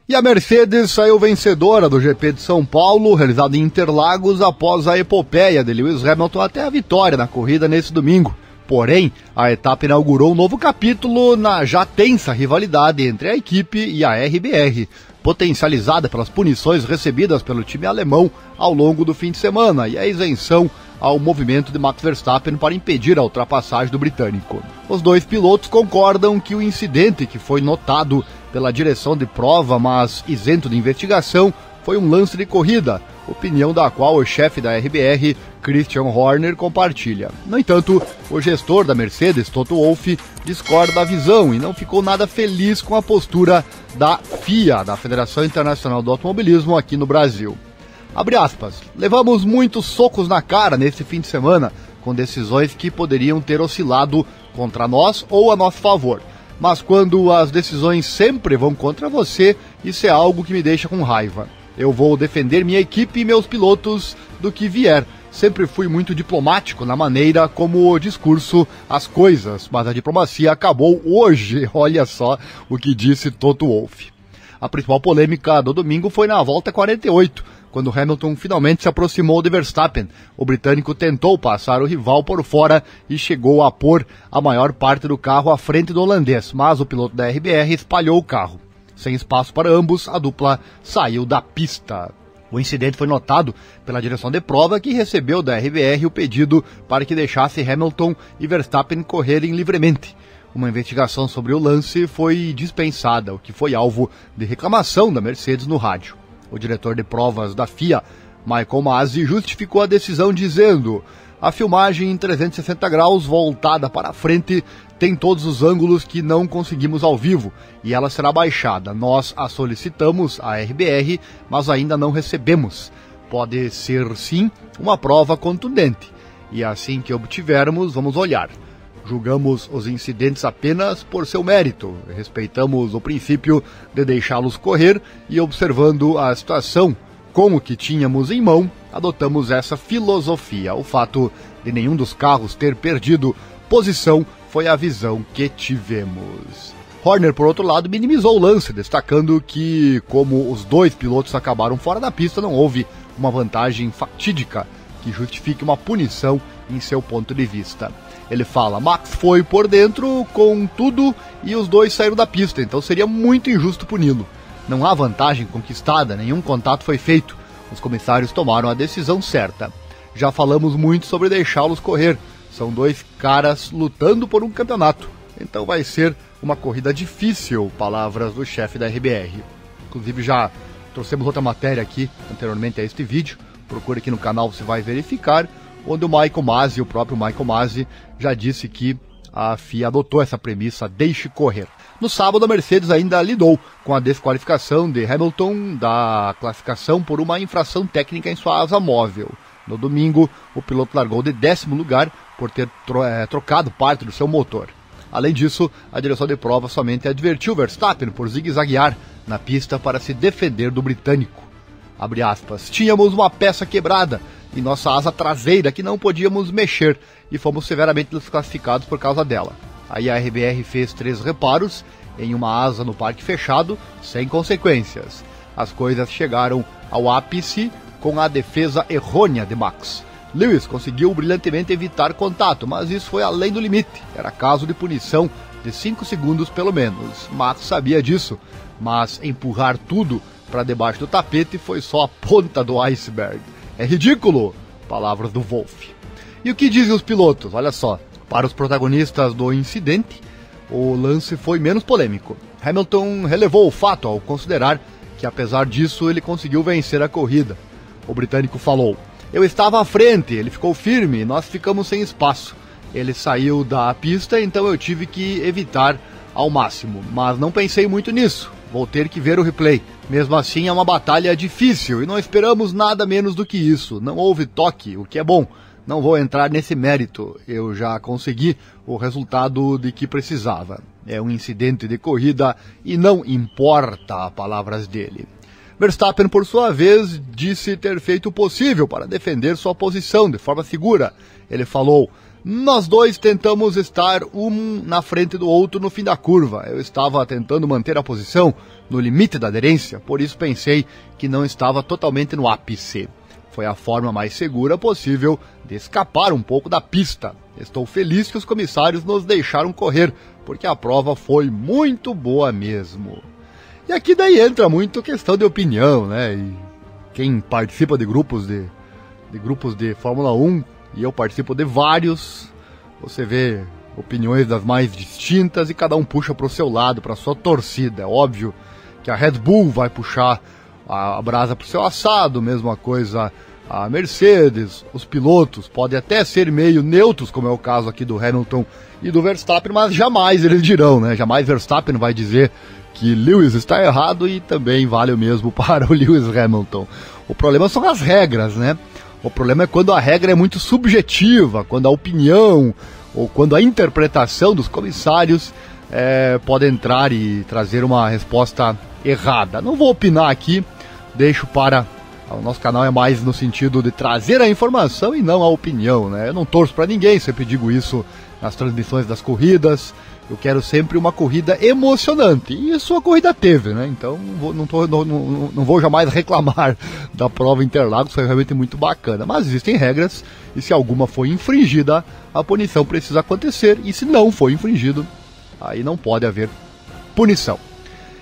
E a Mercedes saiu vencedora do GP de São Paulo, realizado em Interlagos, após a epopeia de Lewis Hamilton até a vitória na corrida nesse domingo. Porém, a etapa inaugurou um novo capítulo na já tensa rivalidade entre a equipe e a RBR, potencializada pelas punições recebidas pelo time alemão ao longo do fim de semana e a isenção ao movimento de Max Verstappen para impedir a ultrapassagem do britânico. Os dois pilotos concordam que o incidente, que foi notado pela direção de prova, mas isento de investigação, foi um lance de corrida, opinião da qual o chefe da RBR, Christian Horner, compartilha. No entanto, o gestor da Mercedes, Toto Wolff, discorda da visão e não ficou nada feliz com a postura da FIA, da Federação Internacional do Automobilismo, aqui no Brasil. Abre aspas, levamos muitos socos na cara nesse fim de semana, com decisões que poderiam ter oscilado contra nós ou a nosso favor. Mas quando as decisões sempre vão contra você, isso é algo que me deixa com raiva. Eu vou defender minha equipe e meus pilotos do que vier. Sempre fui muito diplomático na maneira como o discurso as coisas, mas a diplomacia acabou hoje. Olha só o que disse Toto Wolff. A principal polêmica do domingo foi na volta 48, quando Hamilton finalmente se aproximou de Verstappen. O britânico tentou passar o rival por fora e chegou a pôr a maior parte do carro à frente do holandês, mas o piloto da RBR espalhou o carro. Sem espaço para ambos, a dupla saiu da pista. O incidente foi notado pela direção de prova, que recebeu da RBR o pedido para que deixasse Hamilton e Verstappen correrem livremente. Uma investigação sobre o lance foi dispensada, o que foi alvo de reclamação da Mercedes no rádio. O diretor de provas da FIA, Michael Masi, justificou a decisão dizendo: a filmagem em 360 graus voltada para a frente tem todos os ângulos que não conseguimos ao vivo e ela será baixada. Nós a solicitamos à RBR, mas ainda não recebemos. Pode ser sim uma prova contundente e assim que obtivermos vamos olhar. Julgamos os incidentes apenas por seu mérito, respeitamos o princípio de deixá-los correr e, observando a situação com o que tínhamos em mão, adotamos essa filosofia. O fato de nenhum dos carros ter perdido posição foi a visão que tivemos. Horner, por outro lado, minimizou o lance, destacando que, como os dois pilotos acabaram fora da pista, não houve uma vantagem fatídica que justifique uma punição em seu ponto de vista. Ele fala: Max foi por dentro com tudo e os dois saíram da pista, então seria muito injusto puni-lo. Não há vantagem conquistada, nenhum contato foi feito. Os comissários tomaram a decisão certa. Já falamos muito sobre deixá-los correr. São dois caras lutando por um campeonato. Então vai ser uma corrida difícil, palavras do chefe da RBR. Inclusive já trouxemos outra matéria aqui anteriormente a este vídeo. Procure aqui no canal, você vai verificar, onde o Michael Masi, o próprio Michael Masi, já disse que a FIA adotou essa premissa: deixe correr. No sábado, a Mercedes ainda lidou com a desqualificação de Hamilton da classificação por uma infração técnica em sua asa móvel. No domingo, o piloto largou de 10º lugar por ter trocado parte do seu motor. Além disso, a direção de prova somente advertiu Verstappen por zigue-zaguear na pista para se defender do britânico. Abre aspas, tínhamos uma peça quebrada em nossa asa traseira que não podíamos mexer e fomos severamente desclassificados por causa dela. Aí a RBR fez 3 reparos em uma asa no parque fechado, sem consequências. As coisas chegaram ao ápice com a defesa errônea de Max. Lewis conseguiu brilhantemente evitar contato, mas isso foi além do limite. Era caso de punição de 5 segundos pelo menos. Max sabia disso, mas empurrar tudo para debaixo do tapete foi só a ponta do iceberg. É ridículo! Palavras do Wolff. E o que dizem os pilotos? Olha só. Para os protagonistas do incidente, o lance foi menos polêmico. Hamilton relevou o fato ao considerar que, apesar disso, ele conseguiu vencer a corrida. O britânico falou: eu estava à frente, ele ficou firme e nós ficamos sem espaço. Ele saiu da pista, então eu tive que evitar ao máximo, mas não pensei muito nisso. Vou ter que ver o replay. Mesmo assim, é uma batalha difícil e não esperamos nada menos do que isso. Não houve toque, o que é bom. Não vou entrar nesse mérito, eu já consegui o resultado de que precisava. É um incidente de corrida e não importa, palavras dele. Verstappen, por sua vez, disse ter feito o possível para defender sua posição de forma segura. Ele falou: Nós dois tentamos estar um na frente do outro no fim da curva. Eu estava tentando manter a posição no limite da aderência, por isso pensei que não estava totalmente no ápice. Foi a forma mais segura possível de escapar um pouco da pista. Estou feliz que os comissários nos deixaram correr, porque a prova foi muito boa mesmo. E aqui daí entra muito questão de opinião, né? E quem participa de grupos de Fórmula 1, e eu participo de vários, você vê opiniões das mais distintas e cada um puxa para o seu lado, para a sua torcida. É óbvio que a Red Bull vai puxar a brasa para o seu assado, mesma coisa a Mercedes, os pilotos podem até ser meio neutros, como é o caso aqui do Hamilton e do Verstappen, mas jamais eles dirão, né? Jamais Verstappen vai dizer que Lewis está errado e também vale o mesmo para o Lewis Hamilton. O problema são as regras, né? O problema é quando a regra é muito subjetiva, quando a opinião ou quando a interpretação dos comissários pode entrar e trazer uma resposta errada. Não vou opinar aqui, deixo para... O nosso canal é mais no sentido de trazer a informação e não a opinião, né? Eu não torço para ninguém, sempre digo isso nas transmissões das corridas. Eu quero sempre uma corrida emocionante. E isso a corrida teve, né? Então não vou jamais reclamar da prova Interlagos, foi realmente muito bacana. Mas existem regras e se alguma foi infringida, a punição precisa acontecer. E se não foi infringido, aí não pode haver punição.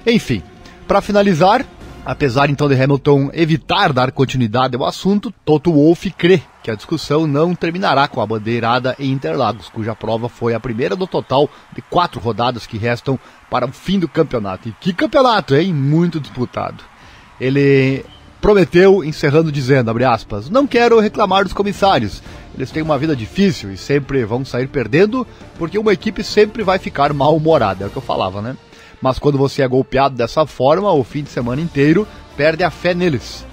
Enfim, para finalizar, apesar então de Hamilton evitar dar continuidade ao assunto, Toto Wolff crê que a discussão não terminará com a bandeirada em Interlagos, cuja prova foi a primeira do total de 4 rodadas que restam para o fim do campeonato. E que campeonato, hein? Muito disputado. Ele prometeu, encerrando dizendo, abre aspas, não quero reclamar dos comissários, eles têm uma vida difícil e sempre vão sair perdendo, porque uma equipe sempre vai ficar mal-humorada, é o que eu falava, né? Mas quando você é golpeado dessa forma, o fim de semana inteiro perde a fé neles.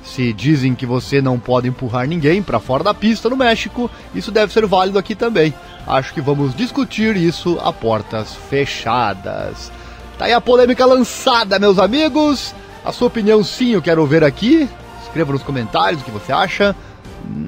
Se dizem que você não pode empurrar ninguém para fora da pista no México, isso deve ser válido aqui também. Acho que vamos discutir isso a portas fechadas. Tá aí a polêmica lançada, meus amigos. A sua opinião sim, eu quero ver aqui. Escreva nos comentários o que você acha.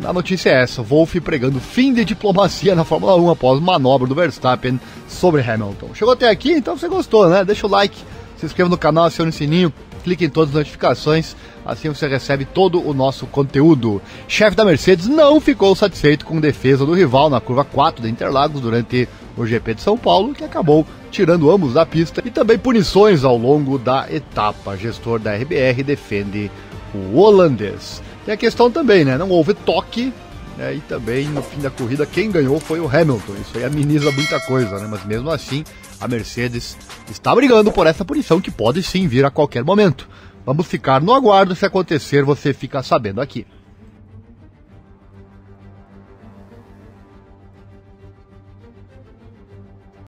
A notícia é essa, Wolff pregando fim de diplomacia na Fórmula 1 após manobra do Verstappen sobre Hamilton. Chegou até aqui? Então você gostou, né? Deixa o like, se inscreva no canal, acione o sininho, clique em todas as notificações, assim você recebe todo o nosso conteúdo. Chefe da Mercedes não ficou satisfeito com a defesa do rival na curva 4 da Interlagos durante o GP de São Paulo, que acabou tirando ambos da pista, e também punições ao longo da etapa. Gestor da RBR defende o holandês. Tem a questão também, né? Não houve toque, né? E também no fim da corrida quem ganhou foi o Hamilton. Isso aí ameniza muita coisa, né? Mas mesmo assim a Mercedes está brigando por essa punição que pode sim vir a qualquer momento. Vamos ficar no aguardo, se acontecer você fica sabendo aqui.